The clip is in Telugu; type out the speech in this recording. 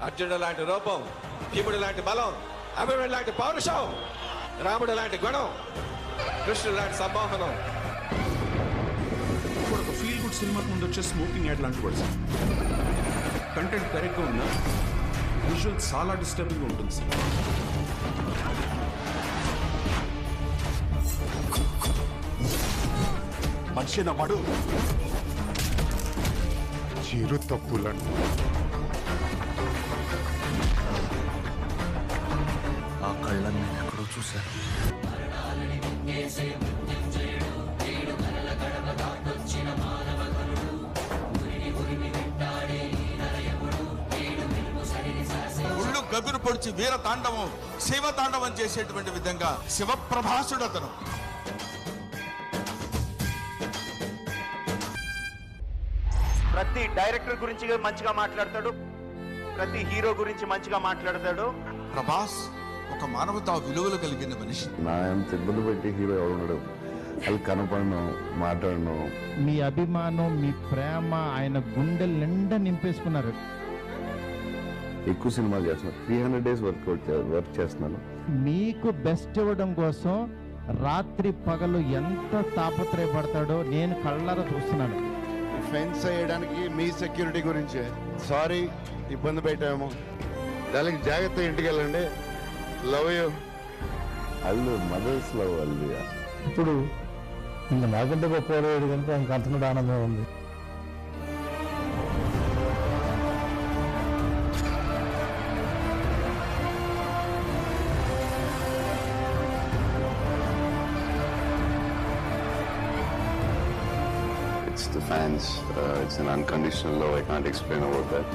అర్జునుడు లాంటి రూపం, భీముడు లాంటి బలం, అభిమన్యుడు లాంటి పౌరుషం, రాముడు లాంటి గుణం, కృష్ణుడు లాంటి సంమోహనం. ఇప్పుడు ఒక ఫీల్ గుడ్ సినిమాకి ముందు వచ్చే స్మోకింగ్ యాడ్ లాంటి వర్డ్స్. కంటెంట్ కరెక్ట్గా ఉన్నా విజువల్ చాలా డిస్టర్బింగ్గా ఉంటుంది సార్. మనిషి నమ్మడు చిరు తప్పులను ఆ కళ్ళని నేను ఎక్కడో చూశాను. ఒళ్ళు గగురు పొడిచి వీర తాండవం, శివ తాండవం చేసేటువంటి విధంగా శివప్రభాసుడు అతను. ప్రతి డైరెక్టర్ గురించి మంచిగా మాట్లాడతాడు, ప్రతి హీరో గురించి మంచిగా మాట్లాడతాడు. ప్రభాస్ ఒక మానవతా విలువలు కలిగిన మనిషి. నా ఎంత ఇబ్బంది పెట్టి హీరో ఎవరు ఉన్నాడు, అది కనపడను మాట్లాడను. మీ అభిమానం, మీ ప్రేమ ఆయన గుండెల నిండా నింపేసుకున్నారు. ఎక్కువ సినిమాలు చేస్తున్నాను, 300 days వర్క్ చేస్తున్నాను. మీకు బెస్ట్ ఇవ్వడం కోసం రాత్రి పగలు ఎంత తాపత్రయపడతాడో నేను కళ్ళారా చూస్తున్నాను. ఫెన్స్ వేయడానికి మీ సెక్యూరిటీ గురించే. సారీ ఇబ్బంది పెట్టాము, దానికి జాగ్రత్త ఇంటికి వెళ్ళండి. Love you. అల్లు మదర్స్ లవ్ అల్లు. ఇప్పుడు ఇంకా నాకంటే గొప్పవాడు కనుక ఆయనకు అంతనుడు ఆనందం ఉంది. It's the fans. It's an unconditional love. I can't explain about that.